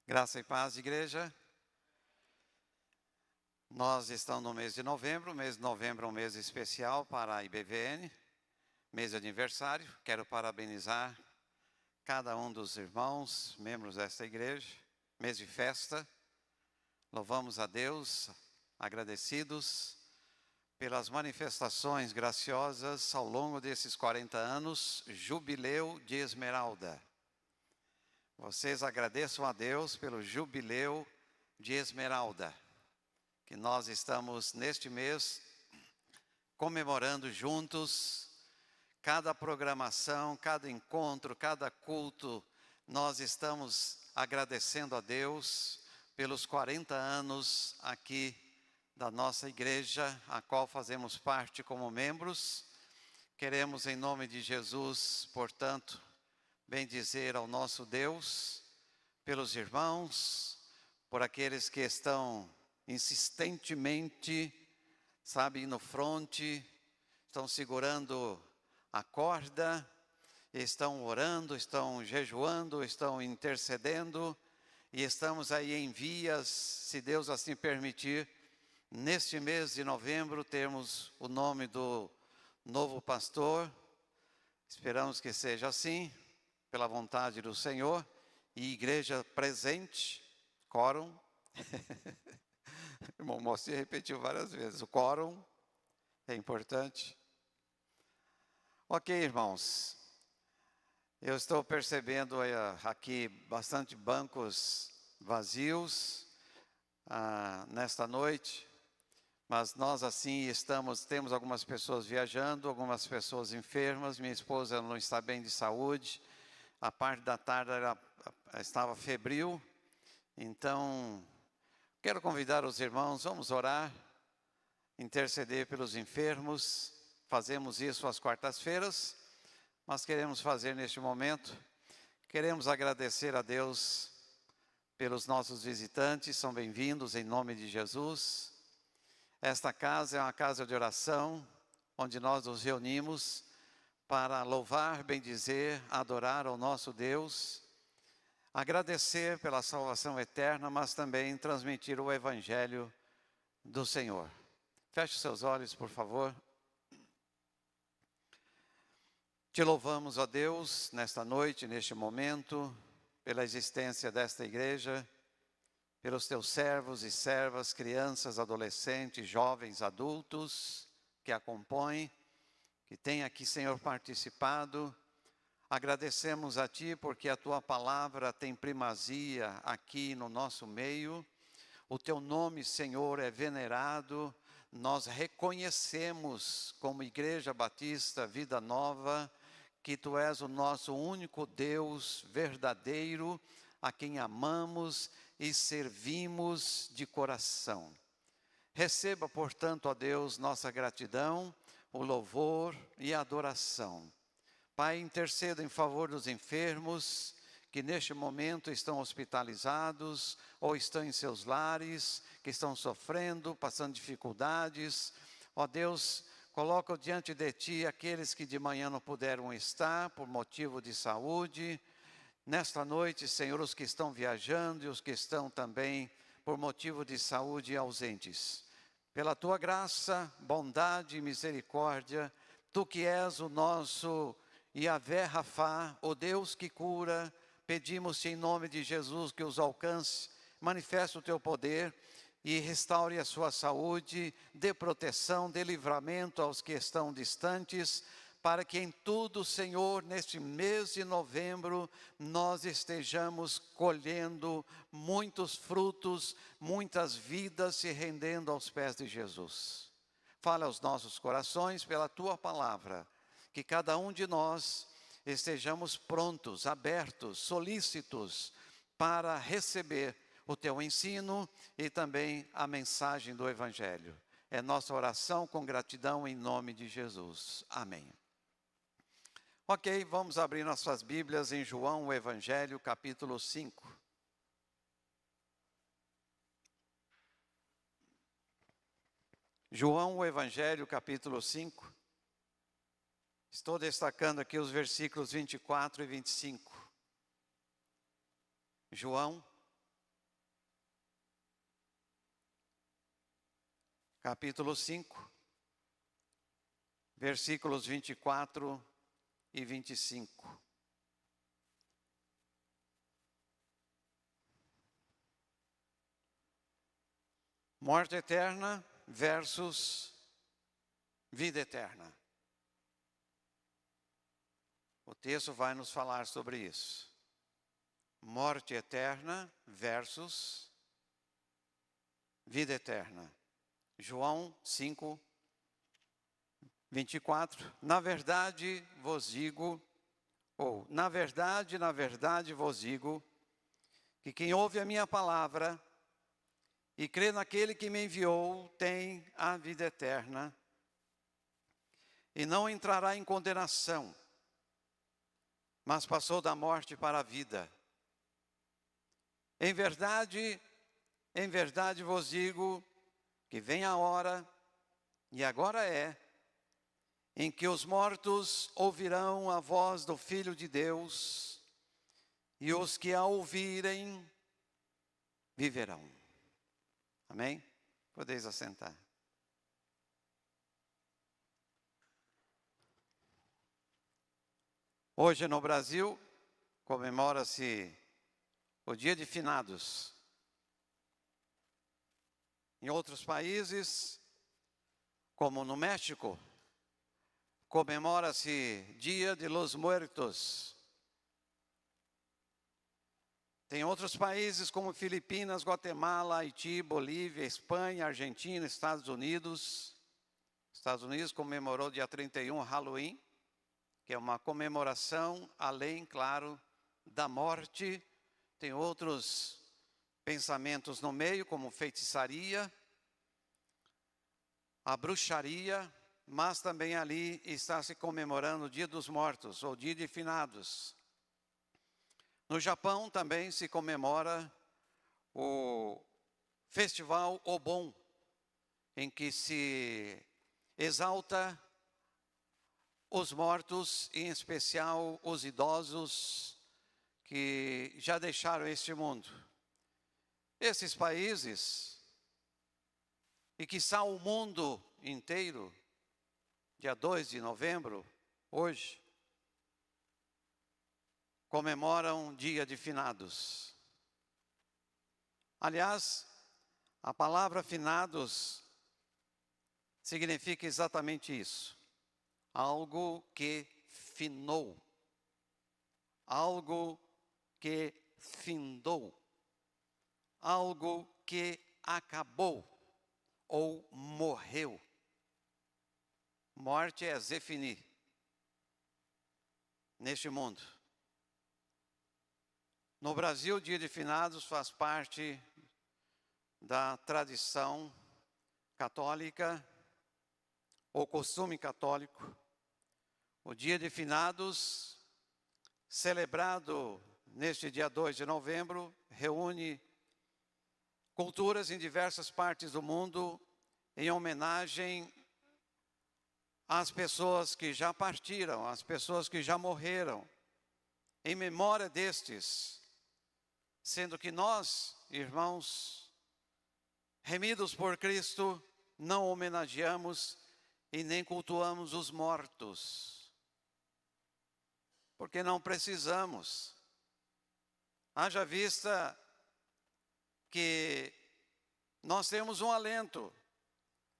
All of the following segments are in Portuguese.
Graça e paz, igreja. Nós estamos no mês de novembro. O mês de novembro é um mês especial para a IBVN, mês de aniversário. Quero parabenizar cada um dos irmãos, membros desta igreja. Mês de festa. Louvamos a Deus, agradecidos pelas manifestações graciosas ao longo desses 40 anos, Jubileu de Esmeralda. Vocês agradeçam a Deus pelo Jubileu de Esmeralda, que nós estamos neste mês comemorando juntos. Cada programação, cada encontro, cada culto, nós estamos agradecendo a Deus pelos 40 anos aqui da nossa igreja, a qual fazemos parte como membros. Queremos, em nome de Jesus, portanto, bendizer ao nosso Deus, pelos irmãos, por aqueles que estão insistentemente, no fronte, estão segurando a corda, estão orando, estão jejuando, estão intercedendo, e estamos aí em vias, se Deus assim permitir, neste mês de novembro, termos o nome do novo pastor. Esperamos que seja assim, pela vontade do Senhor, e igreja presente, quórum. O irmão Moacir repetiu várias vezes, o quórum é importante. Ok, irmãos, eu estou percebendo aqui bastante bancos vazios nesta noite, mas nós assim temos algumas pessoas viajando, algumas pessoas enfermas. Minha esposa não está bem de saúde, a parte da tarde ela estava febril, então quero convidar os irmãos, vamos orar, interceder pelos enfermos. Fazemos isso às quartas-feiras, mas queremos fazer neste momento. Queremos agradecer a Deus pelos nossos visitantes, são bem-vindos em nome de Jesus. Esta casa é uma casa de oração, onde nós nos reunimos para louvar, bendizer, adorar ao nosso Deus, agradecer pela salvação eterna, mas também transmitir o Evangelho do Senhor. Feche seus olhos, por favor. Te louvamos, ó Deus, nesta noite, neste momento, pela existência desta igreja, pelos teus servos e servas, crianças, adolescentes, jovens, adultos que a compõem, que têm aqui, Senhor, participado. Agradecemos a Ti porque a Tua palavra tem primazia aqui no nosso meio. O Teu nome, Senhor, é venerado. Nós reconhecemos como Igreja Batista Vida Nova que Tu és o nosso único Deus verdadeiro, a quem amamos e servimos de coração. Receba, portanto, ó Deus, nossa gratidão, o louvor e a adoração. Pai, interceda em favor dos enfermos que neste momento estão hospitalizados ou estão em seus lares, que estão sofrendo, passando dificuldades. Ó Deus, coloca diante de Ti aqueles que de manhã não puderam estar por motivo de saúde. Nesta noite, Senhor, os que estão viajando e os que estão também por motivo de saúde ausentes. Pela Tua graça, bondade e misericórdia, Tu que és o nosso Yahvé Rafá, o Deus que cura, pedimos-te em nome de Jesus que os alcance, manifeste o Teu poder e restaure a sua saúde, dê proteção, dê livramento aos que estão distantes, para que em tudo, Senhor, neste mês de novembro, nós estejamos colhendo muitos frutos, muitas vidas se rendendo aos pés de Jesus. Fala aos nossos corações pela Tua palavra, que cada um de nós estejamos prontos, abertos, solícitos para receber o Teu ensino e também a mensagem do Evangelho. É nossa oração com gratidão em nome de Jesus. Amém. Ok, vamos abrir nossas Bíblias em João, o Evangelho, capítulo 5. João, o Evangelho, capítulo 5. Estou destacando aqui os versículos 24 e 25. João, capítulo 5, versículos 24 e 25. Morte eterna versus vida eterna. O texto vai nos falar sobre isso. Morte eterna versus vida eterna. João 5, 24. Na verdade vos digo, na verdade vos digo, que quem ouve a minha palavra e crê naquele que me enviou tem a vida eterna e não entrará em condenação, mas passou da morte para a vida. Em verdade vos digo que vem a hora, e agora é, em que os mortos ouvirão a voz do Filho de Deus, e os que a ouvirem viverão. Amém? Podeis assentar. Hoje no Brasil comemora-se o Dia de Finados. Em outros países, como no México, comemora-se Dia de los Muertos. Tem outros países como Filipinas, Guatemala, Haiti, Bolívia, Espanha, Argentina, Estados Unidos. Estados Unidos comemorou dia 31 Halloween, que é uma comemoração além, claro, da morte. Tem outros pensamentos no meio, como feitiçaria, a bruxaria, mas também ali está se comemorando o Dia dos Mortos, ou Dia de Finados. No Japão também se comemora o Festival Obon, em que se exalta os mortos, em especial os idosos que já deixaram este mundo. Esses países, e quiçá o mundo inteiro, dia 2 de novembro, hoje, comemoram Dia de Finados. Aliás, a palavra finados significa exatamente isso. Algo que finou. Algo que findou. Algo que acabou ou morreu. Morte é zefinir neste mundo. No Brasil, o Dia de Finados faz parte da tradição católica, ou costume católico. O Dia de Finados, celebrado neste dia 2 de novembro, reúne culturas em diversas partes do mundo em homenagem às pessoas que já partiram, às pessoas que já morreram, em memória destes, sendo que nós, irmãos, remidos por Cristo, não homenageamos e nem cultuamos os mortos, porque não precisamos. Haja vista que nós temos um alento.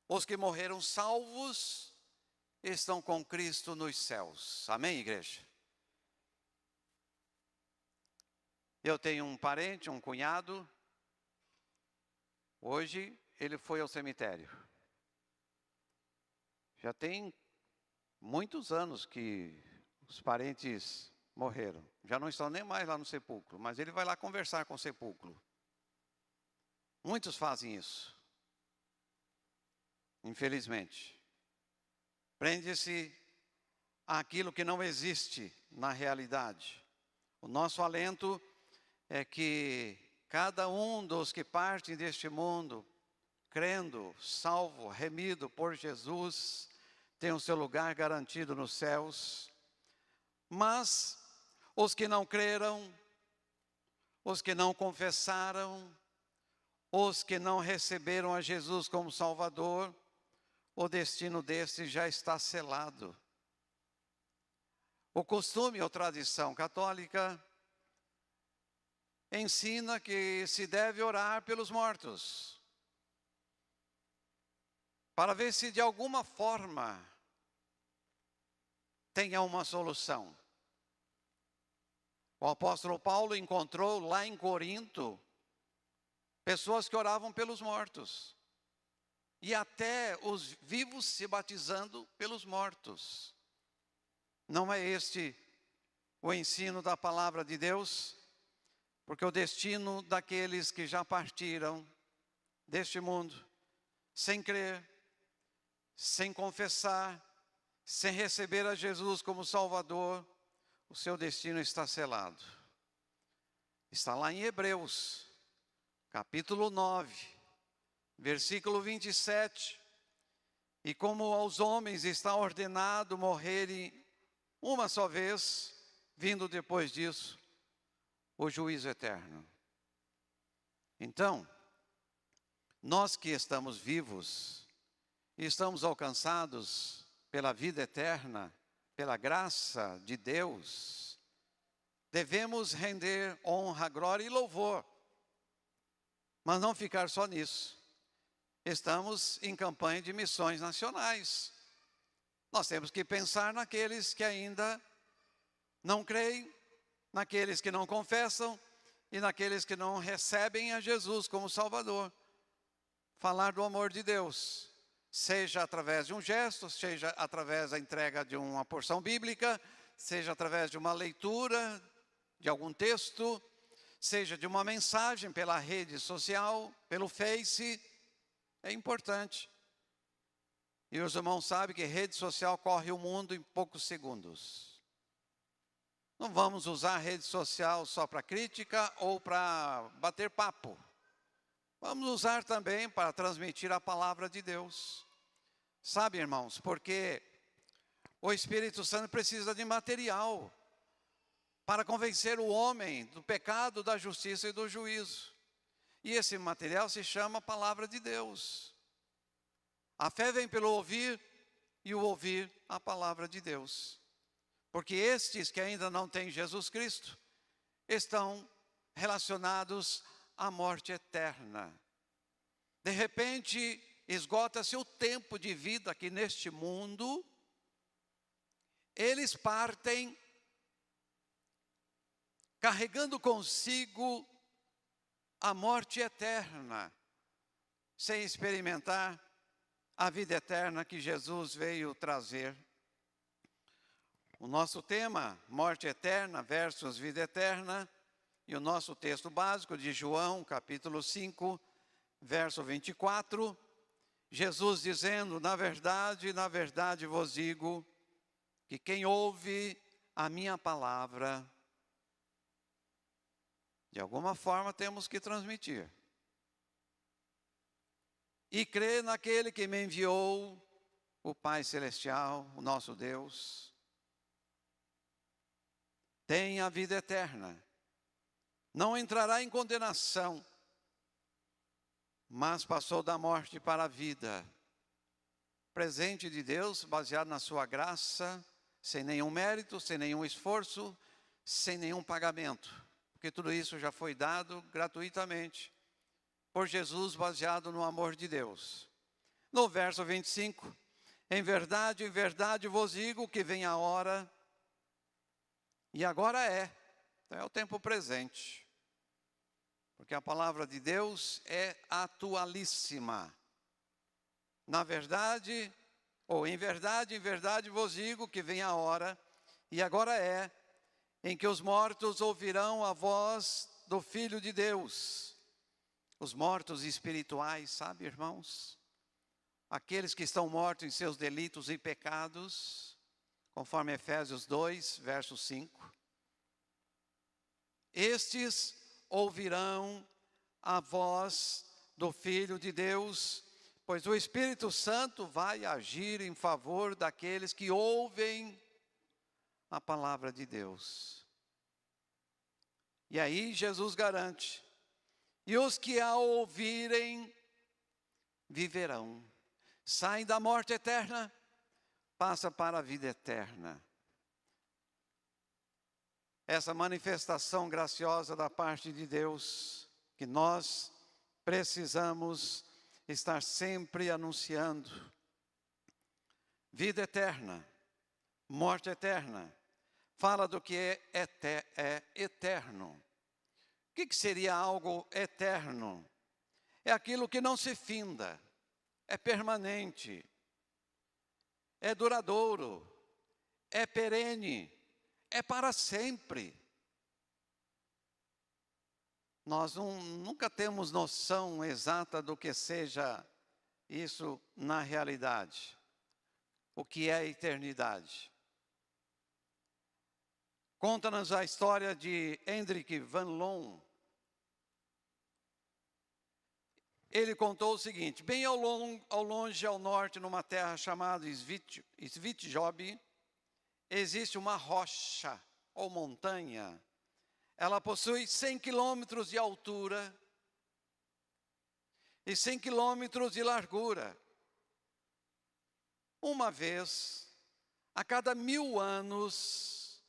Os que morreram salvos estão com Cristo nos céus. Amém, igreja? Eu tenho um parente, um cunhado. Hoje ele foi ao cemitério. Já tem muitos anos que os parentes morreram. Já não estão nem mais lá no sepulcro, mas ele vai lá conversar com o sepulcro. Muitos fazem isso. Infelizmente. Prende-se àquilo que não existe na realidade. O nosso alento é que cada um dos que partem deste mundo, crendo, salvo, remido por Jesus, tem o seu lugar garantido nos céus. Mas os que não creram, os que não confessaram, Os que não receberam a Jesus como Salvador, o destino destes já está selado. O costume ou tradição católica ensina que se deve orar pelos mortos, para ver se de alguma forma tenha uma solução. O apóstolo Paulo encontrou lá em Corinto pessoas que oravam pelos mortos, e até os vivos se batizando pelos mortos. Não é este o ensino da palavra de Deus? Porque o destino daqueles que já partiram deste mundo, sem crer, sem confessar, sem receber a Jesus como Salvador, o seu destino está selado. Está lá em Hebreus, capítulo 9, versículo 27. E como aos homens está ordenado morrerem uma só vez, vindo depois disso o juízo eterno. Então, nós que estamos vivos, e estamos alcançados pela vida eterna, pela graça de Deus, devemos render honra, glória e louvor, mas não ficar só nisso. Estamos em campanha de missões nacionais. Nós temos que pensar naqueles que ainda não creem, naqueles que não confessam e naqueles que não recebem a Jesus como Salvador. Falar do amor de Deus, seja através de um gesto, seja através da entrega de uma porção bíblica, seja através de uma leitura de algum texto, seja de uma mensagem pela rede social, pelo Face, é importante. E os irmãos sabem que rede social corre o mundo em poucos segundos. Não vamos usar a rede social só para crítica ou para bater papo. Vamos usar também para transmitir a palavra de Deus. Sabe, irmãos, porque o Espírito Santo precisa de material para convencer o homem do pecado, da justiça e do juízo. E esse material se chama palavra de Deus. A fé vem pelo ouvir e o ouvir a palavra de Deus. Porque estes que ainda não têm Jesus Cristo estão relacionados à morte eterna. De repente, esgota-se o tempo de vida aqui neste mundo, eles partem carregando consigo a morte eterna, sem experimentar a vida eterna que Jesus veio trazer. O nosso tema, morte eterna versus vida eterna, e o nosso texto básico de João, capítulo 5, verso 24, Jesus dizendo: na verdade vos digo, que quem ouve a minha palavra, de alguma forma temos que transmitir, e crê naquele que me enviou, o Pai Celestial, o nosso Deus, tem a vida eterna, não entrará em condenação, mas passou da morte para a vida. Presente de Deus, baseado na sua graça, sem nenhum mérito, sem nenhum esforço, sem nenhum pagamento, porque tudo isso já foi dado gratuitamente por Jesus, baseado no amor de Deus. No verso 25, em verdade vos digo que vem a hora, e agora então é o tempo presente, porque a palavra de Deus é atualíssima. Na verdade, ou em verdade vos digo que vem a hora, e agora em que os mortos ouvirão a voz do Filho de Deus. Os mortos espirituais, sabe, irmãos? Aqueles que estão mortos em seus delitos e pecados, conforme Efésios 2, verso 5. Estes ouvirão a voz do Filho de Deus, pois o Espírito Santo vai agir em favor daqueles que ouvem a palavra de Deus. E aí Jesus garante: e os que a ouvirem viverão. Sai da morte eterna, passa para a vida eterna. Essa manifestação graciosa da parte de Deus, que nós precisamos estar sempre anunciando. Vida eterna, morte eterna, fala do que é eterno. O que seria algo eterno? É aquilo que não se finda, é permanente, é duradouro, é perene, é para sempre. Nós nunca temos noção exata do que seja isso na realidade. O que é a eternidade? Conta-nos a história de Hendrik van Loon. Ele contou o seguinte: bem ao longe, ao norte, numa terra chamada Svitjob, existe uma rocha ou montanha. Ela possui 100 quilômetros de altura e 100 quilômetros de largura. Uma vez, a cada 1000 anos,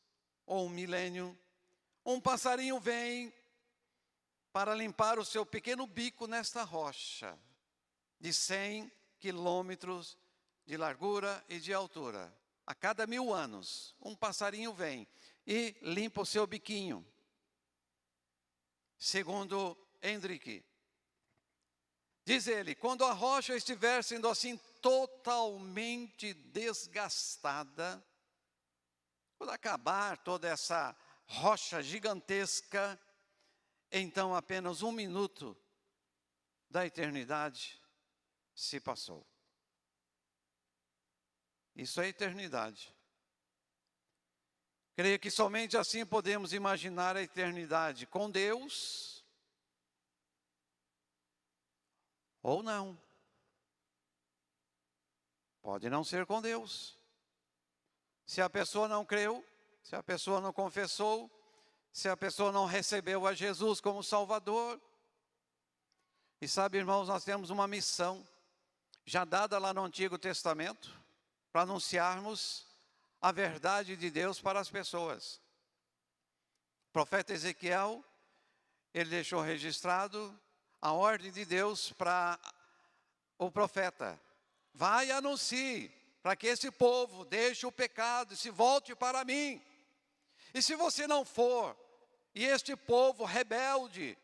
ou um milênio, um passarinho vem para limpar o seu pequeno bico nesta rocha, de 100 quilômetros de largura e de altura. A cada 1000 anos, um passarinho vem e limpa o seu biquinho. Segundo Hendrik, diz ele, quando a rocha estiver sendo assim totalmente desgastada, quando acabar toda essa rocha gigantesca, então apenas 1 minuto da eternidade se passou. Isso é eternidade. Creio que somente assim podemos imaginar a eternidade com Deus ou não. Pode não ser com Deus. Se a pessoa não creu, se a pessoa não confessou, se a pessoa não recebeu a Jesus como Salvador. E sabe, irmãos, nós temos uma missão já dada lá no Antigo Testamento para anunciarmos a verdade de Deus para as pessoas. O profeta Ezequiel, ele deixou registrado a ordem de Deus para o profeta. Vai e anuncie para que esse povo deixe o pecado e se volte para mim. E se você não for, e este povo rebelde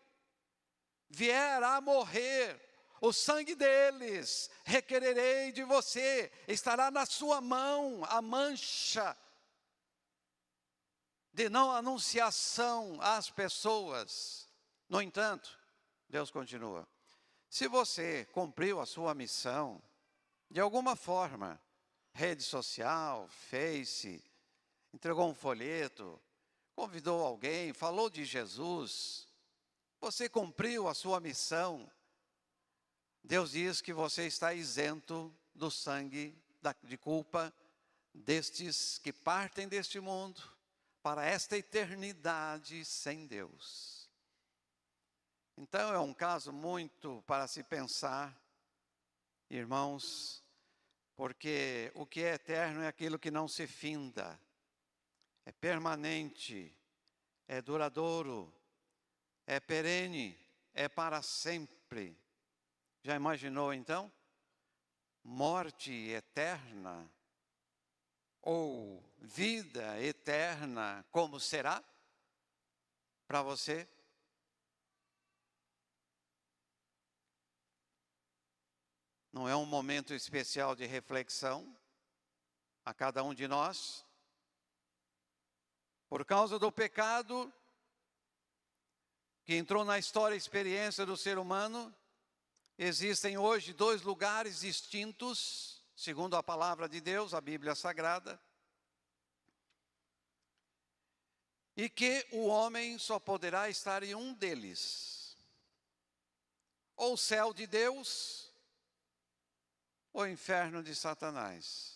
vier a morrer, o sangue deles requererei de você, estará na sua mão a mancha de não anunciação às pessoas. No entanto, Deus continua, se você cumpriu a sua missão, de alguma forma, rede social, Face, entregou um folheto, convidou alguém, falou de Jesus, você cumpriu a sua missão, Deus diz que você está isento do sangue de culpa destes que partem deste mundo para esta eternidade sem Deus. Então é um caso muito para se pensar, irmãos, porque o que é eterno é aquilo que não se finda, é permanente, é duradouro, é perene, é para sempre. Já imaginou então? Morte eterna ou vida eterna, como será para você? Não é um momento especial de reflexão a cada um de nós? Por causa do pecado que entrou na história e experiência do ser humano, existem hoje 2 lugares distintos, segundo a palavra de Deus, a Bíblia Sagrada, e que o homem só poderá estar em um deles, ou o céu de Deus, ou o inferno de Satanás.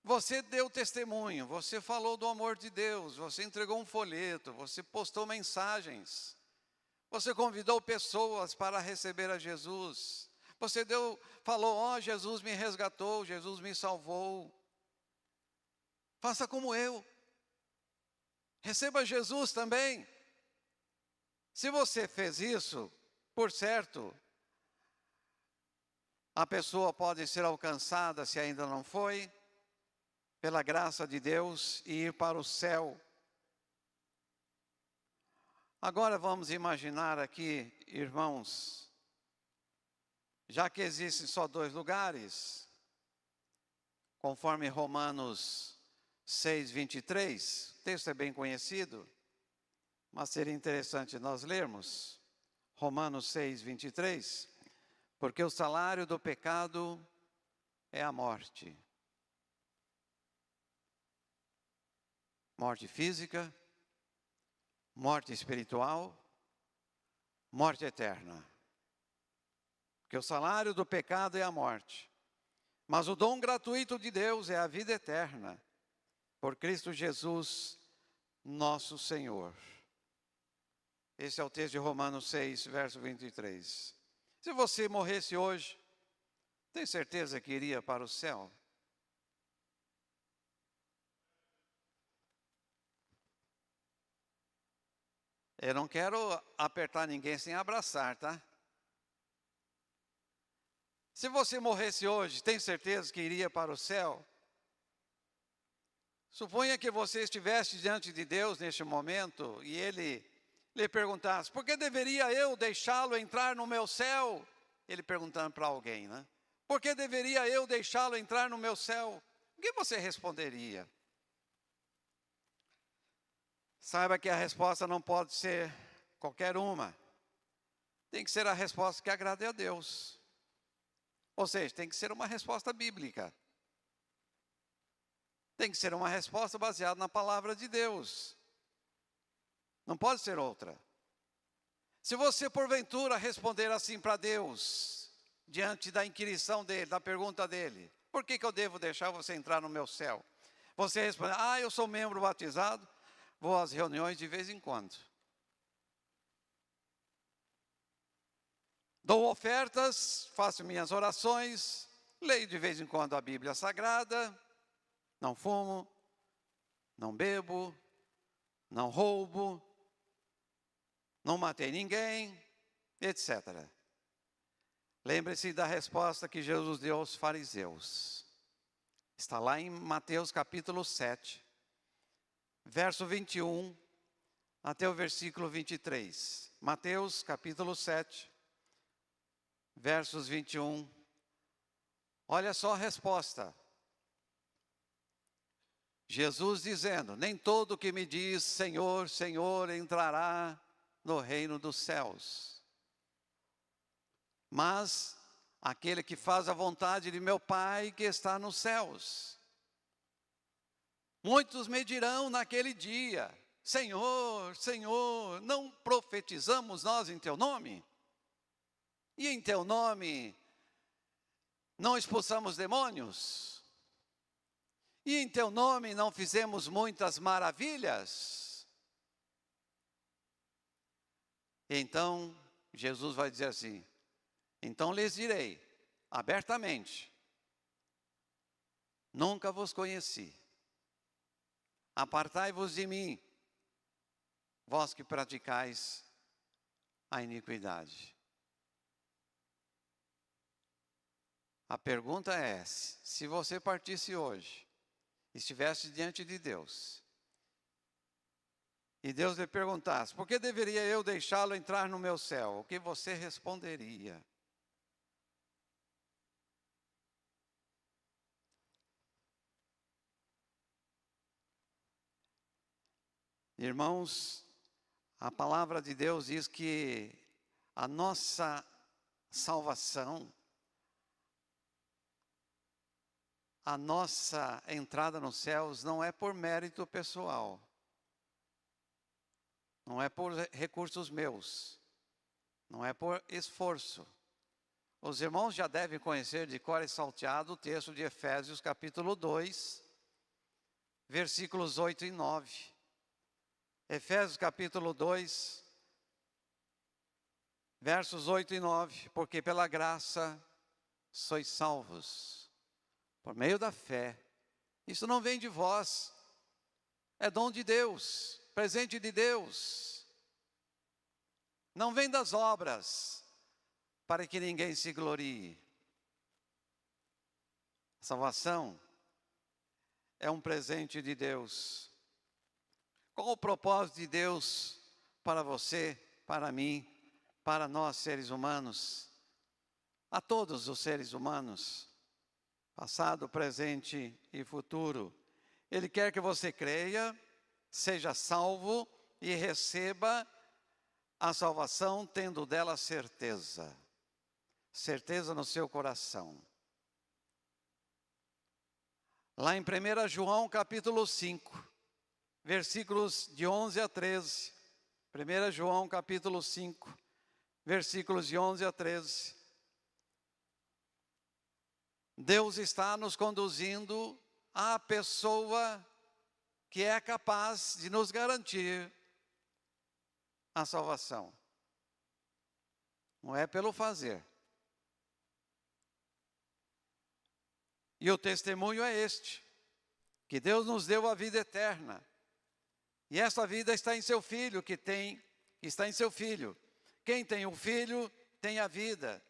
Você deu testemunho, você falou do amor de Deus, você entregou um folheto, você postou mensagens, Você convidou pessoas para receber a Jesus. Você falou, ó, Jesus me resgatou, Jesus me salvou. Faça como eu. Receba Jesus também. Se você fez isso, por certo, a pessoa pode ser alcançada, se ainda não foi, pela graça de Deus e ir para o céu. Agora vamos imaginar aqui, irmãos, já que existem só 2 lugares, conforme Romanos 6:23, o texto é bem conhecido, mas seria interessante nós lermos. Romanos 6:23, porque o salário do pecado é a morte. Morte física, morte espiritual, morte eterna. Porque o salário do pecado é a morte. Mas o dom gratuito de Deus é a vida eterna, por Cristo Jesus, nosso Senhor. Esse é o texto de Romanos 6, verso 23. Se você morresse hoje, tem certeza que iria para o céu? Eu não quero apertar ninguém sem abraçar, tá? Se você morresse hoje, tem certeza que iria para o céu? Suponha que você estivesse diante de Deus neste momento e Ele lhe perguntasse, por que deveria eu deixá-lo entrar no meu céu? Ele perguntando para alguém, né? Por que deveria eu deixá-lo entrar no meu céu? O que você responderia? Saiba que a resposta não pode ser qualquer uma. Tem que ser a resposta que agrade a Deus. Ou seja, tem que ser uma resposta bíblica. Tem que ser uma resposta baseada na palavra de Deus. Não pode ser outra. Se você porventura responder assim para Deus, diante da inquirição dele, da pergunta dele, por que eu devo deixar você entrar no meu céu? Você responde, eu sou membro batizado, vou às reuniões de vez em quando. Dou ofertas, faço minhas orações, leio de vez em quando a Bíblia Sagrada, não fumo, não bebo, não roubo, não matei ninguém, etc. Lembre-se da resposta que Jesus deu aos fariseus. Está lá em Mateus capítulo 7, verso 21 até o versículo 23. Mateus capítulo 7, versos 21. Olha só a resposta. Jesus dizendo, nem todo que me diz Senhor, Senhor entrará no reino dos céus, mas aquele que faz a vontade de meu Pai que está nos céus. Muitos me dirão naquele dia, Senhor, Senhor, não profetizamos nós em teu nome? E em teu nome não expulsamos demônios? E em teu nome não fizemos muitas maravilhas? Então Jesus vai dizer assim, então lhes direi abertamente, nunca vos conheci, apartai-vos de mim, vós que praticais a iniquidade. A pergunta é, se você partisse hoje, estivesse diante de Deus, e Deus lhe perguntasse, por que deveria eu deixá-lo entrar no meu céu? O que você responderia? Irmãos, a palavra de Deus diz que a nossa salvação, a nossa entrada nos céus não é por mérito pessoal, não é por recursos meus, não é por esforço. Os irmãos já devem conhecer de cor e salteado o texto de Efésios capítulo 2, versículos 8 e 9. Efésios capítulo 2, versos 8 e 9, porque pela graça sois salvos, por meio da fé. Isso não vem de vós, é dom de Deus, presente de Deus. Não vem das obras, para que ninguém se glorie. Salvação é um presente de Deus. Qual o propósito de Deus para você, para mim, para nós seres humanos? A todos os seres humanos, passado, presente e futuro. Ele quer que você creia, seja salvo e receba a salvação, tendo dela certeza. Certeza no seu coração. Lá em 1 João capítulo 5, versículos de 11 a 13. 1 João capítulo 5, versículos de 11 a 13. Deus está nos conduzindo à pessoa que é capaz de nos garantir a salvação. Não é pelo fazer. E o testemunho é este, que Deus nos deu a vida eterna. E essa vida está em seu Filho, que está em seu Filho. Quem tem o Filho, tem a vida.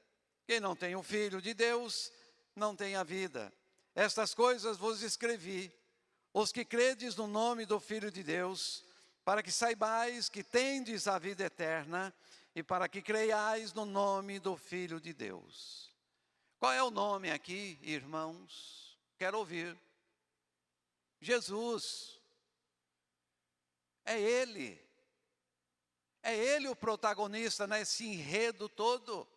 Quem não tem o Filho de Deus, não tem a vida. Estas coisas vos escrevi, os que credes no nome do Filho de Deus, para que saibais que tendes a vida eterna, e para que creiais no nome do Filho de Deus. Qual é o nome aqui, irmãos? Quero ouvir. Jesus. É Ele. É Ele o protagonista nesse enredo todo.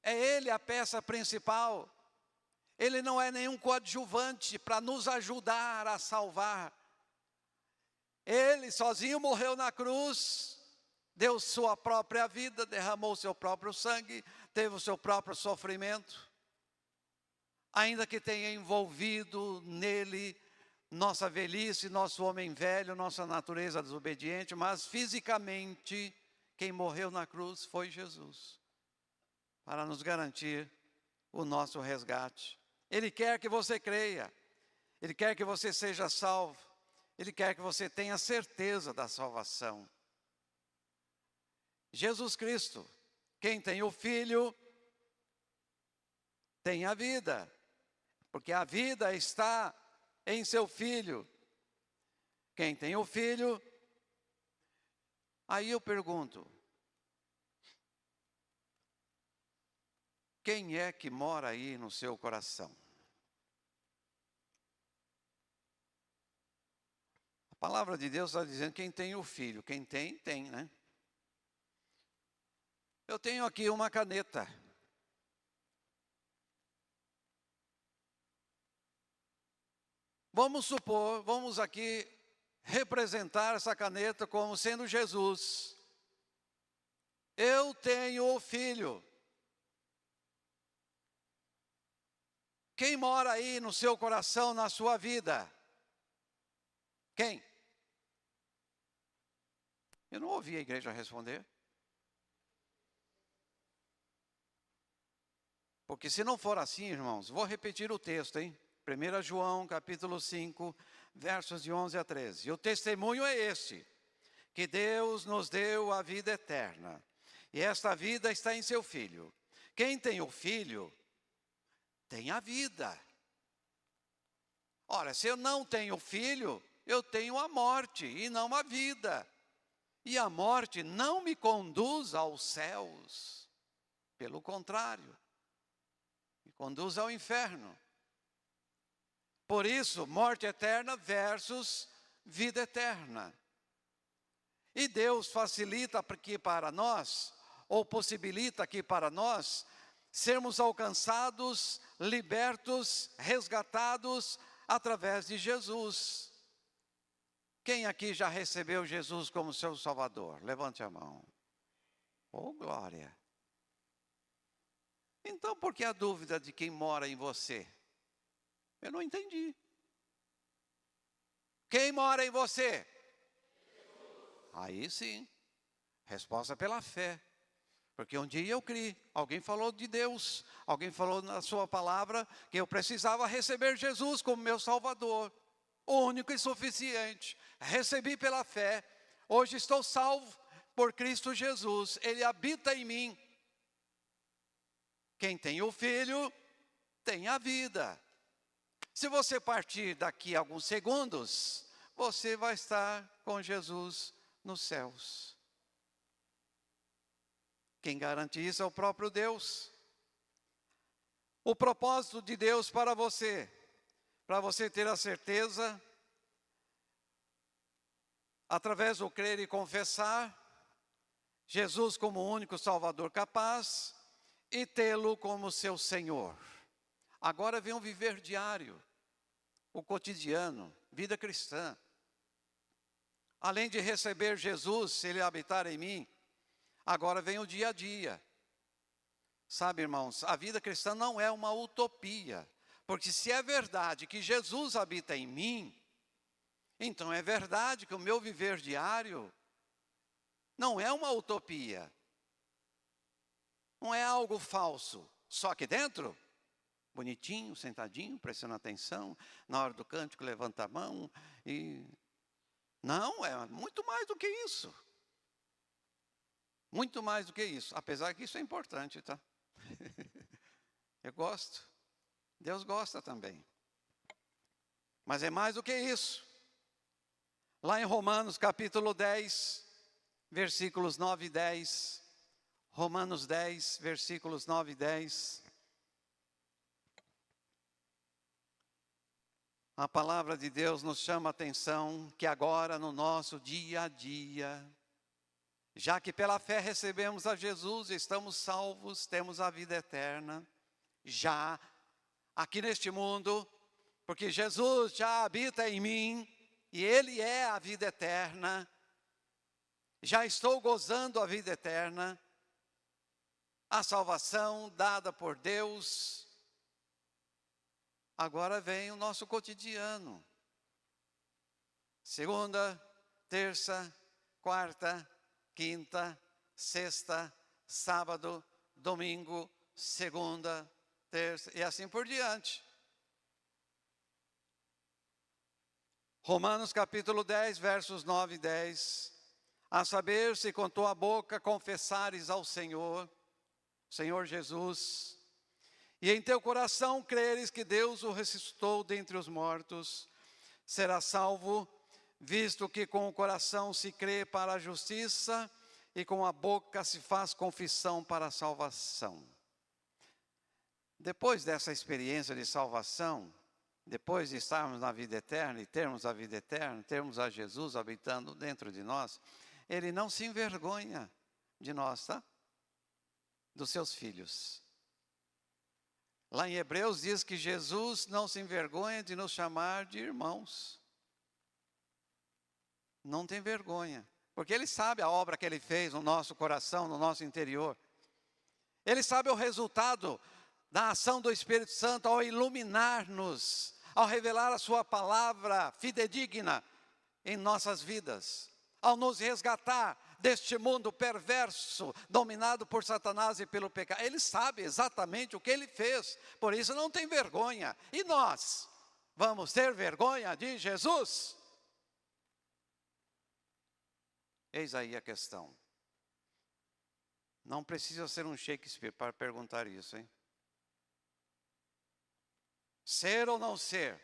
É Ele a peça principal. Ele não é nenhum coadjuvante para nos ajudar a salvar. Ele sozinho morreu na cruz, deu sua própria vida, derramou seu próprio sangue, teve o seu próprio sofrimento, ainda que tenha envolvido nele nossa velhice, nosso homem velho, nossa natureza desobediente, mas fisicamente quem morreu na cruz foi Jesus, para nos garantir o nosso resgate. Ele quer que você creia, Ele quer que você seja salvo, Ele quer que você tenha certeza da salvação. Jesus Cristo, quem tem o Filho, tem a vida, porque a vida está em seu Filho. Quem tem o Filho, aí eu pergunto, quem é que mora aí no seu coração? A palavra de Deus está dizendo quem tem o Filho, quem tem, tem, né? Eu tenho aqui uma caneta. Vamos supor, vamos aqui representar essa caneta como sendo Jesus. Eu tenho o Filho. Quem mora aí no seu coração, na sua vida? Quem? Eu não ouvi a igreja responder. Porque se não for assim, irmãos, vou repetir o texto, hein? 1 João capítulo 5, versos de 11 a 13. E o testemunho é este, que Deus nos deu a vida eterna, e esta vida está em seu Filho. Quem tem o Filho, tem a vida. Ora, se eu não tenho Filho, eu tenho a morte e não a vida. E a morte não me conduz aos céus, pelo contrário, me conduz ao inferno. Por isso, morte eterna versus vida eterna. E Deus facilita aqui para nós, ou possibilita aqui para nós, sermos alcançados, libertos, resgatados através de Jesus. Quem aqui já recebeu Jesus como seu Salvador? Levante a mão. Oh, glória! Então, por que a dúvida de quem mora em você? Eu não entendi. Quem mora em você? Aí sim. Resposta pela fé. Porque um dia eu criei, alguém falou de Deus, alguém falou na sua palavra que eu precisava receber Jesus como meu Salvador, o único e suficiente. Recebi pela fé, hoje estou salvo por Cristo Jesus, Ele habita em mim. Quem tem o Filho, tem a vida. Se você partir daqui a alguns segundos, você vai estar com Jesus nos céus. Quem garante isso é o próprio Deus. O propósito de Deus para você ter a certeza, através do crer e confessar, Jesus como o único Salvador capaz, e tê-lo como seu Senhor. Agora vem o viver diário, o cotidiano, vida cristã. Além de receber Jesus, se Ele habitar em mim, agora vem o dia a dia. Sabe, irmãos, a vida cristã não é uma utopia. Porque se é verdade que Jesus habita em mim, então é verdade que o meu viver diário não é uma utopia. Não é algo falso. Só que dentro, bonitinho, sentadinho, prestando atenção, na hora do cântico levanta a mão e... Não, é muito mais do que isso. Muito mais do que isso, apesar que isso é importante, tá? Eu gosto, Deus gosta também. Mas é mais do que isso. Lá em Romanos capítulo 10, versículos 9 e 10. Romanos 10, versículos 9 e 10. A palavra de Deus nos chama a atenção que agora no nosso dia a dia, já que pela fé recebemos a Jesus, estamos salvos, temos a vida eterna, já aqui neste mundo, porque Jesus já habita em mim, e Ele é a vida eterna, já estou gozando a vida eterna, a salvação dada por Deus. Agora vem o nosso cotidiano. Segunda, terça, quarta, quinta, sexta, sábado, domingo, segunda, terça e assim por diante. Romanos capítulo 10, versos 9 e 10. A saber, se com tua boca confessares ao Senhor Jesus, e em teu coração creres que Deus o ressuscitou dentre os mortos, serás salvo, visto que com o coração se crê para a justiça e com a boca se faz confissão para a salvação. Depois dessa experiência de salvação, depois de estarmos na vida eterna e termos a vida eterna, termos a Jesus habitando dentro de nós, Ele não se envergonha de nós, tá? Dos seus filhos. Lá em Hebreus diz que Jesus não se envergonha de nos chamar de irmãos. Não tem vergonha, porque Ele sabe a obra que Ele fez no nosso coração, no nosso interior. Ele sabe o resultado da ação do Espírito Santo ao iluminar-nos, ao revelar a sua palavra fidedigna em nossas vidas, ao nos resgatar deste mundo perverso, dominado por Satanás e pelo pecado. Ele sabe exatamente o que Ele fez, por isso não tem vergonha. E nós, vamos ter vergonha de Jesus? Eis aí a questão. Não precisa ser um Shakespeare para perguntar isso, hein? Ser ou não ser,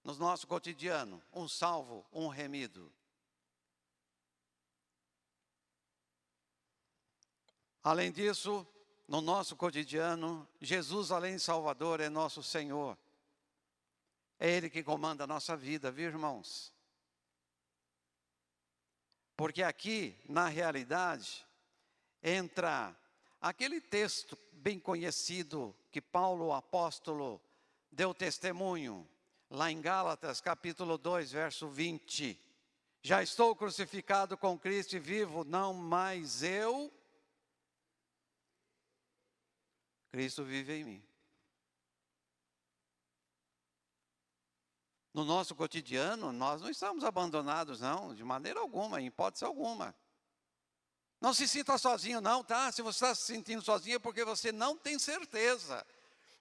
no nosso cotidiano, um salvo, um remido. Além disso, no nosso cotidiano, Jesus, além de Salvador, é nosso Senhor. É Ele que comanda a nossa vida, viu, irmãos? Porque aqui, na realidade, entra aquele texto bem conhecido que Paulo, o apóstolo, deu testemunho, lá em Gálatas, capítulo 2, verso 20. Já estou crucificado com Cristo e vivo, não mais eu, Cristo vive em mim. No nosso cotidiano, nós não estamos abandonados, não, de maneira alguma, em hipótese alguma. Não se sinta sozinho não, tá? Se você está se sentindo sozinho é porque você não tem certeza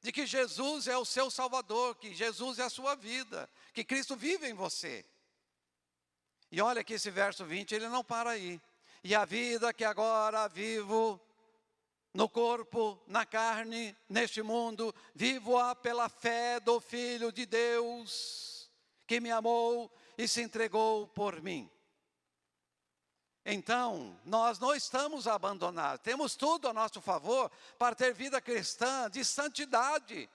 de que Jesus é o seu Salvador, que Jesus é a sua vida, que Cristo vive em você. E olha que esse verso 20, ele não para aí. E a vida que agora vivo no corpo, na carne, neste mundo, vivo-a pela fé do Filho de Deus, que me amou e se entregou por mim. Então, nós não estamos abandonados, temos tudo a nosso favor para ter vida cristã de santidade,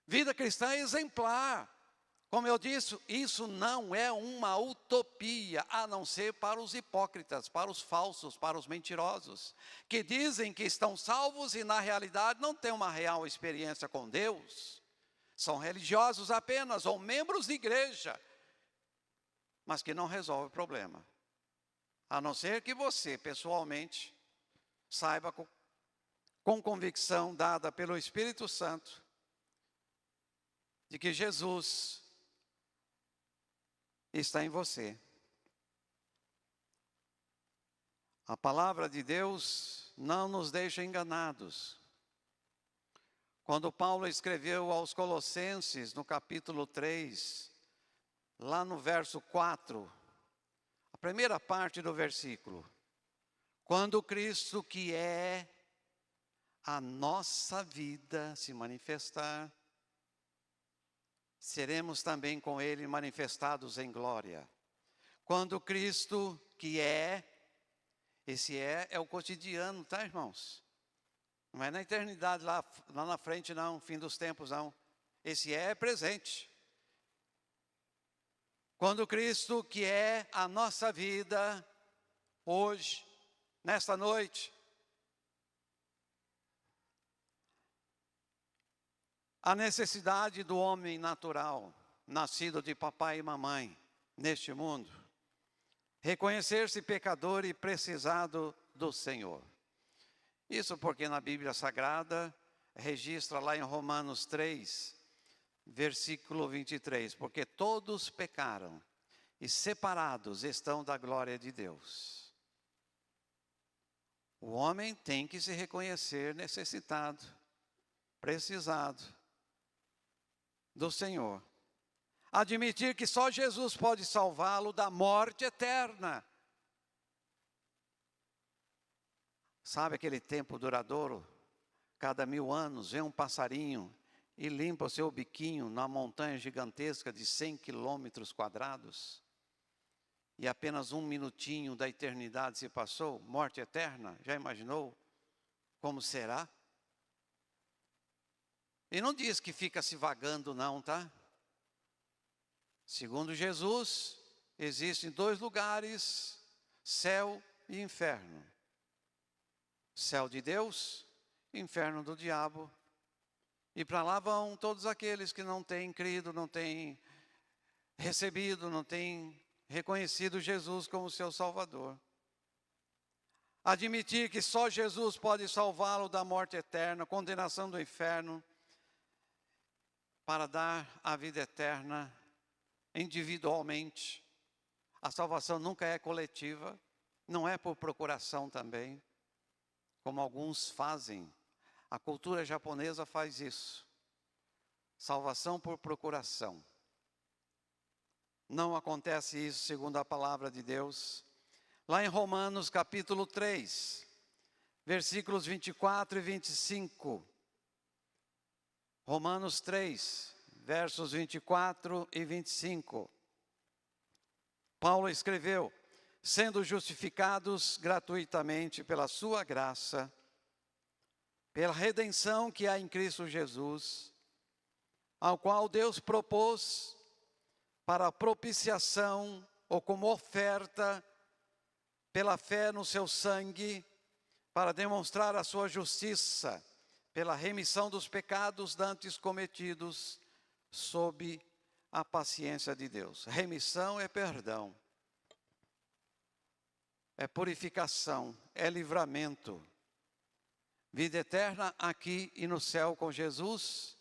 vida cristã exemplar. Como eu disse, isso não é uma utopia, a não ser para os hipócritas, para os falsos, para os mentirosos, que dizem que estão salvos e na realidade não têm uma real experiência com Deus. São religiosos apenas, ou membros de igreja, mas que não resolve o problema. A não ser que você, pessoalmente, saiba com convicção dada pelo Espírito Santo, de que Jesus está em você. A palavra de Deus não nos deixa enganados. Quando Paulo escreveu aos Colossenses, no capítulo 3, lá no verso 4, a primeira parte do versículo: quando Cristo, que é a nossa vida, se manifestar, seremos também com Ele manifestados em glória. Quando Cristo, que é, esse é o cotidiano, tá, irmãos? Não é na eternidade lá na frente não, fim dos tempos não. Esse é presente. Quando Cristo, que é a nossa vida, hoje, nesta noite, a necessidade do homem natural, nascido de papai e mamãe, neste mundo, reconhecer-se pecador e precisado do Senhor. Isso porque na Bíblia Sagrada, registra lá em Romanos 3, versículo 23, porque todos pecaram e separados estão da glória de Deus. O homem tem que se reconhecer necessitado, precisado do Senhor. Admitir que só Jesus pode salvá-lo da morte eterna. Sabe aquele tempo duradouro? Cada 1000 anos vem um passarinho e limpa o seu biquinho na montanha gigantesca de 100 quilômetros quadrados. E apenas 1 minutinho da eternidade se passou, morte eterna. Já imaginou como será? E não diz que fica se vagando não, tá? Segundo Jesus, existem 2 lugares, céu e inferno. Céu de Deus, inferno do diabo. E para lá vão todos aqueles que não têm crido, não têm recebido, não têm reconhecido Jesus como seu Salvador. Admitir que só Jesus pode salvá-lo da morte eterna, condenação do inferno, para dar a vida eterna individualmente. A salvação nunca é coletiva, não é por procuração também, como alguns fazem. A cultura japonesa faz isso. Salvação por procuração. Não acontece isso segundo a palavra de Deus. Lá em Romanos capítulo 3, versículos 24 e 25. Romanos 3, versos 24 e 25. Paulo escreveu: sendo justificados gratuitamente pela sua graça, pela redenção que há em Cristo Jesus, ao qual Deus propôs para a propiciação ou como oferta pela fé no seu sangue, para demonstrar a sua justiça, pela remissão dos pecados dantes cometidos sob a paciência de Deus. Remissão é perdão, é purificação, é livramento. Vida eterna aqui e no céu com Jesus,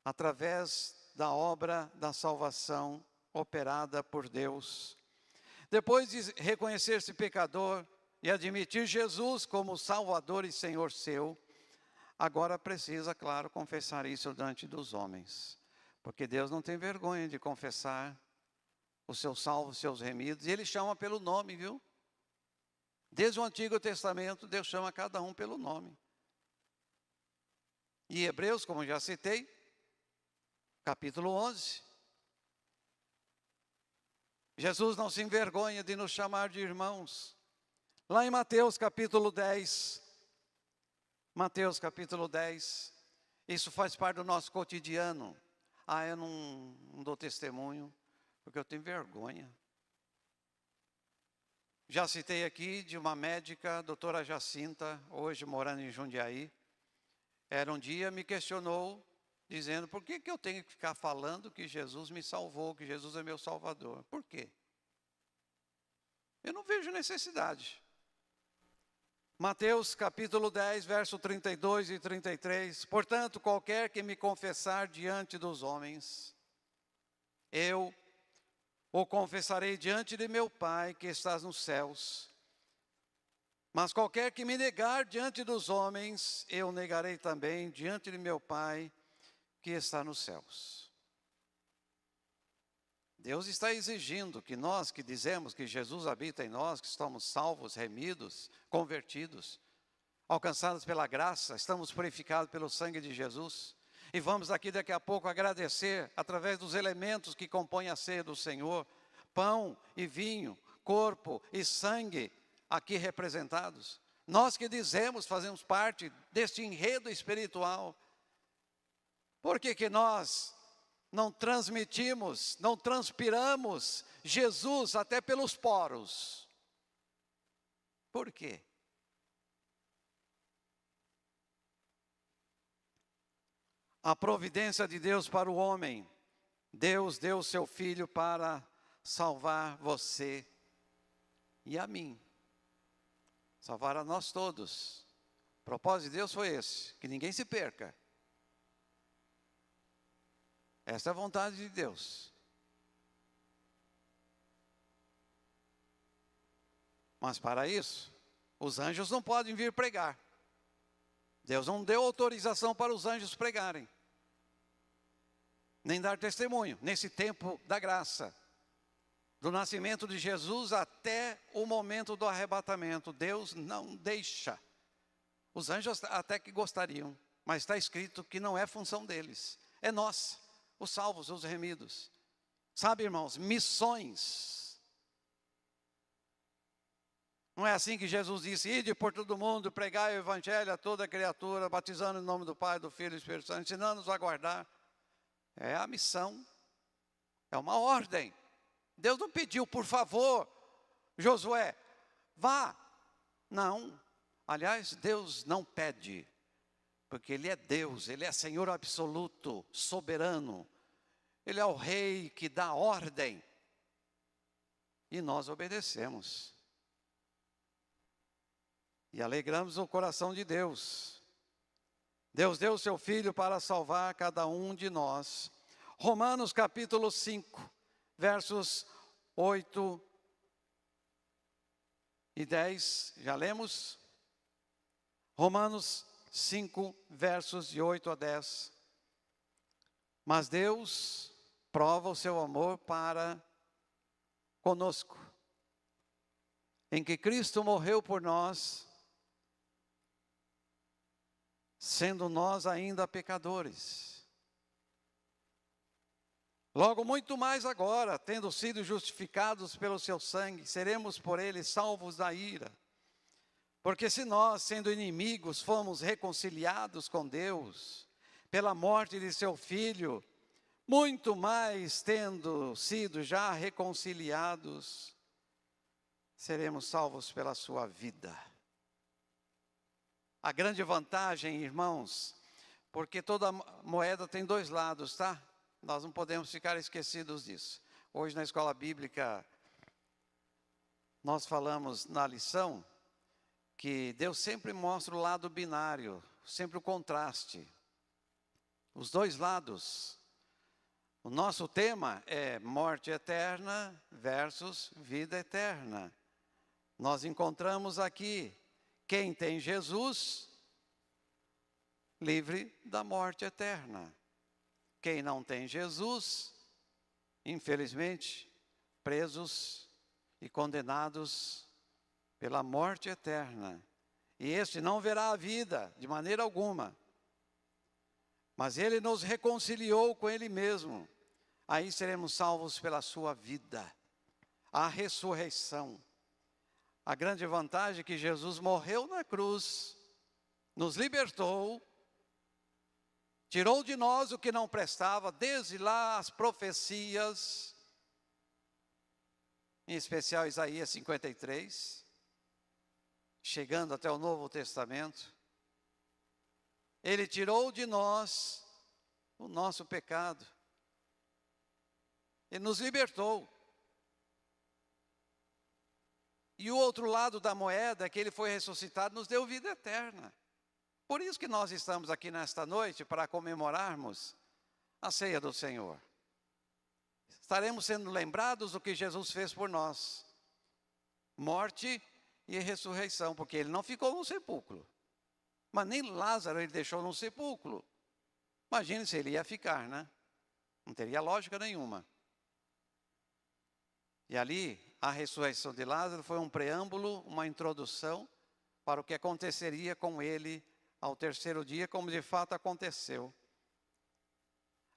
através da obra da salvação operada por Deus. Depois de reconhecer-se pecador, e admitir Jesus como Salvador e Senhor seu, agora precisa, claro, confessar isso diante dos homens. Porque Deus não tem vergonha de confessar os seus salvos, os seus remidos, e Ele chama pelo nome, viu? Desde o Antigo Testamento, Deus chama cada um pelo nome. E Hebreus, como já citei, capítulo 11, Jesus não se envergonha de nos chamar de irmãos. Lá em Mateus capítulo 10, Mateus capítulo 10, isso faz parte do nosso cotidiano. Eu não dou testemunho, porque eu tenho vergonha. Já citei aqui de uma médica, a doutora Jacinta, hoje morando em Jundiaí. Era um dia, me questionou, dizendo, por que eu tenho que ficar falando que Jesus me salvou, que Jesus é meu Salvador? Por quê? Eu não vejo necessidade. Mateus capítulo 10, verso 32 e 33. Portanto, qualquer que me confessar diante dos homens, eu o confessarei diante de meu Pai que estás nos céus. Mas qualquer que me negar diante dos homens, eu negarei também diante de meu Pai que está nos céus. Deus está exigindo que nós que dizemos que Jesus habita em nós, que estamos salvos, remidos, convertidos, alcançados pela graça, estamos purificados pelo sangue de Jesus. E vamos aqui daqui a pouco agradecer através dos elementos que compõem a ceia do Senhor, pão e vinho, corpo e sangue aqui representados. Nós que dizemos, fazemos parte deste enredo espiritual. Por que nós não transmitimos, não transpiramos Jesus até pelos poros? Por quê? A providência de Deus para o homem. Deus deu o seu Filho para salvar você e a mim. Salvar a nós todos. O propósito de Deus foi esse, que ninguém se perca. Essa é a vontade de Deus. Mas para isso, os anjos não podem vir pregar. Deus não deu autorização para os anjos pregarem, nem dar testemunho, nesse tempo da graça. Do nascimento de Jesus até o momento do arrebatamento, Deus não deixa. Os anjos até que gostariam, mas está escrito que não é função deles, é nossa, os salvos, os remidos. Sabe, irmãos, missões. Não é assim que Jesus disse, ide por todo mundo, pregai o evangelho a toda criatura, batizando em nome do Pai, do Filho e do Espírito Santo, ensinando-nos a guardar. É a missão, é uma ordem. Deus não pediu, por favor, Josué, vá. Não, aliás, Deus não pede, porque Ele é Deus, Ele é Senhor absoluto, soberano. Ele é o Rei que dá ordem, e nós obedecemos. E alegramos o coração de Deus. Deus deu o seu Filho para salvar cada um de nós. Romanos capítulo 5, versos 8 e 10, já lemos? Romanos 5, versos de 8 a 10. Mas Deus prova o seu amor para conosco, em que Cristo morreu por nós, sendo nós ainda pecadores. Logo, muito mais agora, tendo sido justificados pelo seu sangue, seremos por ele salvos da ira. Porque se nós, sendo inimigos, fomos reconciliados com Deus, pela morte de seu Filho, muito mais tendo sido já reconciliados, seremos salvos pela sua vida. A grande vantagem, irmãos, porque toda moeda tem dois lados, tá? Nós não podemos ficar esquecidos disso. Hoje na escola bíblica, nós falamos na lição que Deus sempre mostra o lado binário, sempre o contraste. Os dois lados. O nosso tema é morte eterna versus vida eterna. nós encontramos aqui, quem tem Jesus, livre da morte eterna. Quem não tem Jesus, infelizmente, presos e condenados pela morte eterna. E este não verá a vida de maneira alguma. Mas Ele nos reconciliou com Ele mesmo. Aí seremos salvos pela sua vida. A ressurreição. A grande vantagem é que Jesus morreu na cruz, nos libertou, tirou de nós o que não prestava, desde lá as profecias, em especial Isaías 53, chegando até o Novo Testamento. Ele tirou de nós o nosso pecado. Ele nos libertou. E o outro lado da moeda, que Ele foi ressuscitado, nos deu vida eterna. Por isso que nós estamos aqui nesta noite, para comemorarmos a ceia do Senhor. Estaremos sendo lembrados do que Jesus fez por nós. Morte e ressurreição, porque Ele não ficou no sepulcro. Mas nem Lázaro Ele deixou no sepulcro. Imagine se Ele ia ficar, né? Não teria lógica nenhuma. E ali, a ressurreição de Lázaro foi um preâmbulo, uma introdução para o que aconteceria com ele ao terceiro dia, como de fato aconteceu.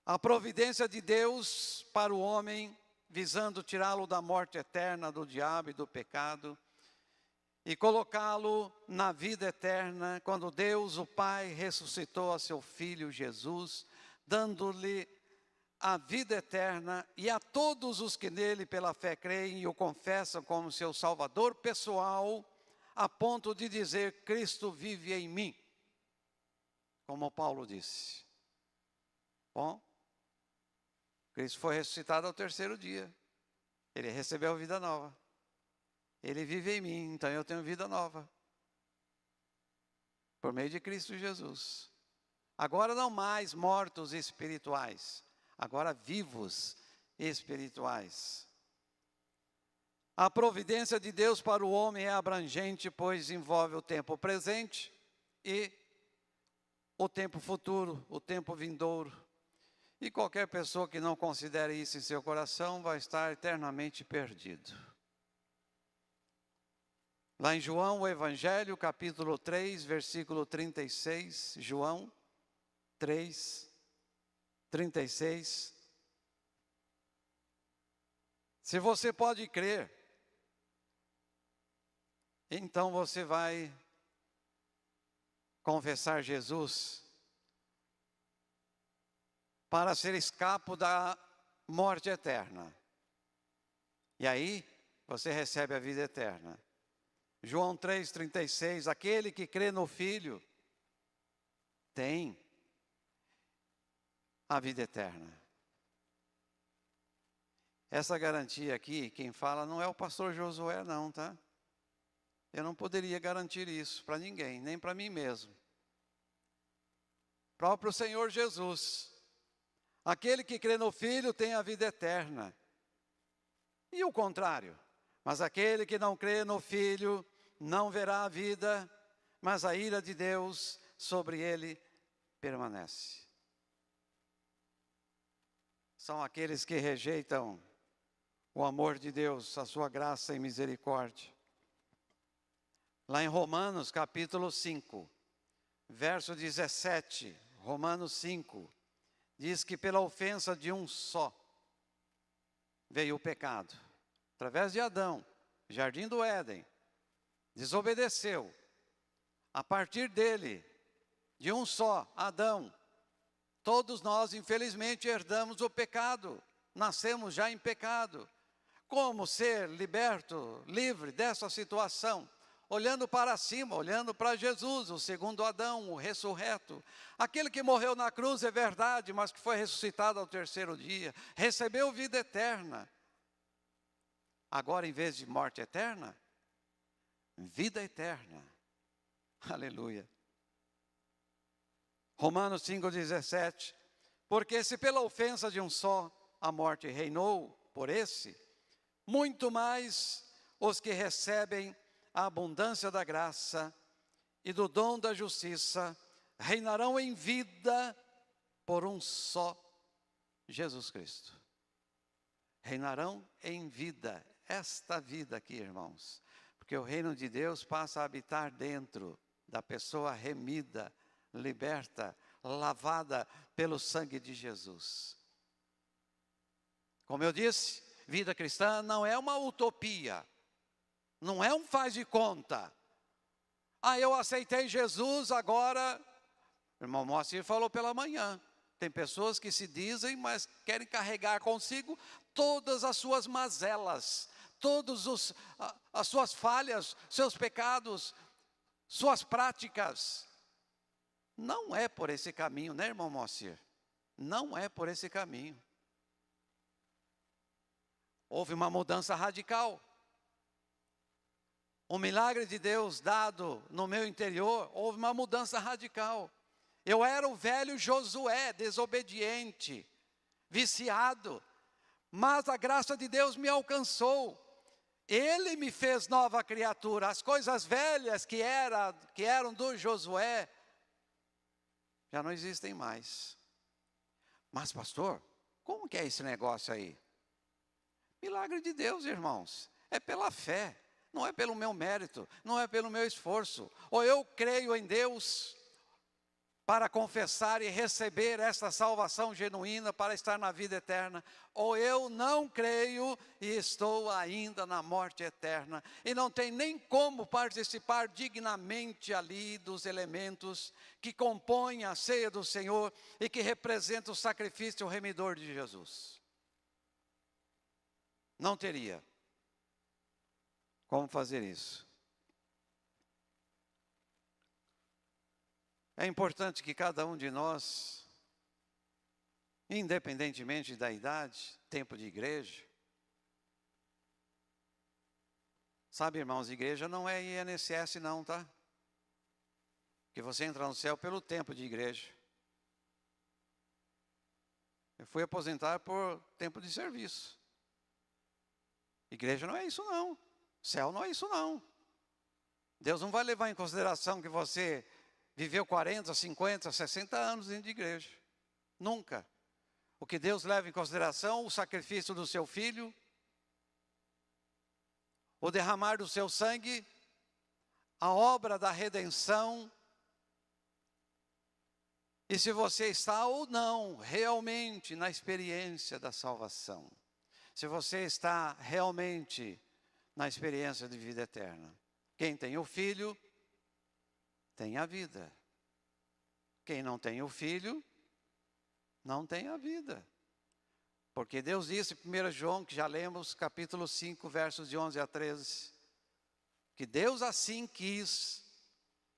A providência de Deus para o homem, visando tirá-lo da morte eterna, do diabo e do pecado, e colocá-lo na vida eterna, quando Deus, o Pai, ressuscitou a seu Filho Jesus, dando-lhe a vida eterna, e a todos os que nele pela fé creem e o confessam como seu Salvador pessoal, a ponto de dizer: Cristo vive em mim, como Paulo disse. Bom, Cristo foi ressuscitado ao terceiro dia, Ele recebeu vida nova, Ele vive em mim, então eu tenho vida nova, por meio de Cristo Jesus. Agora não mais mortos espirituais, agora vivos espirituais. A providência de Deus para o homem é abrangente, pois envolve o tempo presente e o tempo futuro, o tempo vindouro. E qualquer pessoa que não considere isso em seu coração vai estar eternamente perdido. Lá em João, o Evangelho, capítulo 3, versículo 36, João 3, 36. Se você pode crer, então você vai confessar Jesus para ser escapo da morte eterna. E aí você recebe a vida eterna. João 3,36, aquele que crê no Filho tem a vida eterna. Essa garantia aqui, quem fala não é o pastor Josué não, tá? Eu não poderia garantir isso para ninguém, nem para mim mesmo. Próprio Senhor Jesus. Aquele que crê no Filho tem a vida eterna. E o contrário. Mas aquele que não crê no Filho não verá a vida, mas a ira de Deus sobre ele permanece. São aqueles que rejeitam o amor de Deus, a sua graça e misericórdia. Lá em Romanos capítulo 5, verso 17, Romanos 5, diz que pela ofensa de um só veio o pecado. Através de Adão, jardim do Éden, desobedeceu. A partir dele, de um só, Adão, todos nós infelizmente herdamos o pecado, nascemos já em pecado. Como ser liberto, livre dessa situação? Olhando para cima, olhando para Jesus, o segundo Adão, o ressurreto. Aquele que morreu na cruz é verdade, mas que foi ressuscitado ao terceiro dia, recebeu vida eterna. Agora, em vez de morte eterna, vida eterna. Aleluia. Romanos 5,17. Porque se pela ofensa de um só a morte reinou por esse, muito mais os que recebem a abundância da graça e do dom da justiça reinarão em vida por um só Jesus Cristo. Reinarão em vida, esta vida aqui, irmãos. Porque o reino de Deus passa a habitar dentro da pessoa remida, liberta, lavada pelo sangue de Jesus. Como eu disse, vida cristã não é uma utopia, não é um faz de conta. Eu aceitei Jesus agora. O irmão Moacir falou pela manhã. Tem pessoas que se dizem, mas querem carregar consigo todas as suas mazelas, todas as suas falhas, seus pecados, suas práticas. Não é por esse caminho, né, irmão Moacir? Não é por esse caminho. Houve uma mudança radical. O milagre de Deus dado no meu interior, houve uma mudança radical. Eu era o velho Josué, desobediente, viciado, mas a graça de Deus me alcançou. Ele me fez nova criatura. As coisas velhas que eram do Josué, já não existem mais. Mas pastor, como que é esse negócio aí? Milagre de Deus, irmãos, é pela fé, não é pelo meu mérito, não é pelo meu esforço. Ou eu creio em Deus para confessar e receber essa salvação genuína para estar na vida eterna, ou eu não creio e estou ainda na morte eterna, e não tem nem como participar dignamente ali dos elementos que compõem a ceia do Senhor e que representam o sacrifício remidor de Jesus. Não teria como fazer isso. É importante que cada um de nós, independentemente da idade, tempo de igreja, sabe, irmãos, igreja não é INSS não, tá? Que você entra no céu pelo tempo de igreja. Eu fui aposentar por tempo de serviço. Igreja não é isso não. Céu não é isso não. Deus não vai levar em consideração que você viveu 40, 50, 60 anos dentro de igreja. Nunca. O que Deus leva em consideração, o sacrifício do seu filho, o derramar do seu sangue, a obra da redenção, e se você está ou não realmente na experiência da salvação. Se você está realmente na experiência de vida eterna. Quem tem o filho, tem a vida. Quem não tem o filho, não tem a vida. Porque Deus disse em 1 João, que já lemos, capítulo 5, versos de 11 a 13, que Deus assim quis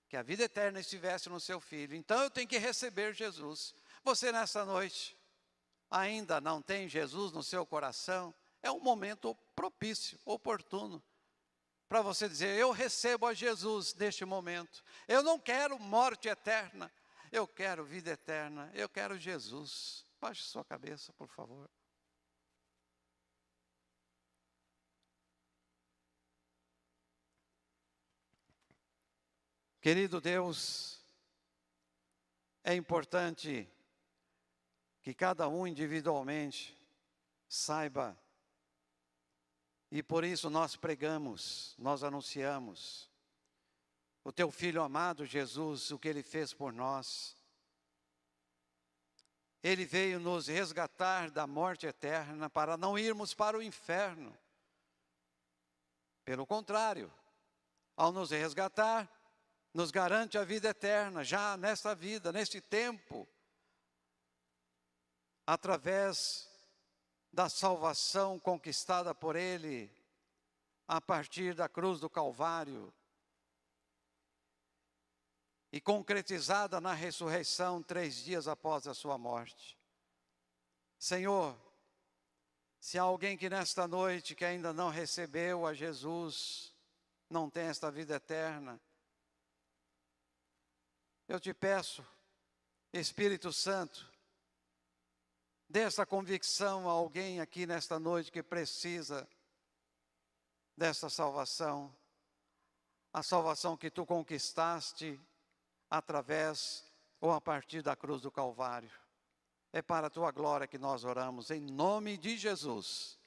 que a vida eterna estivesse no seu filho. Então eu tenho que receber Jesus. Você nessa noite ainda não tem Jesus no seu coração? É um momento propício, oportuno, para você dizer, eu recebo a Jesus neste momento. Eu não quero morte eterna, eu quero vida eterna, eu quero Jesus. Baixe sua cabeça, por favor. Querido Deus, é importante que cada um individualmente saiba. E por isso nós pregamos, nós anunciamos o teu Filho amado Jesus, o que Ele fez por nós. Ele veio nos resgatar da morte eterna para não irmos para o inferno. Pelo contrário, ao nos resgatar, nos garante a vida eterna, já nesta vida, neste tempo, através da salvação conquistada por Ele, a partir da cruz do Calvário, e concretizada na ressurreição 3 dias após a sua morte. Senhor, se há alguém que nesta noite que ainda não recebeu a Jesus, não tem esta vida eterna, eu te peço, Espírito Santo, dê essa convicção a alguém aqui nesta noite que precisa dessa salvação. a salvação que tu conquistaste através ou a partir da cruz do Calvário. É para a tua glória que nós oramos, em nome de Jesus.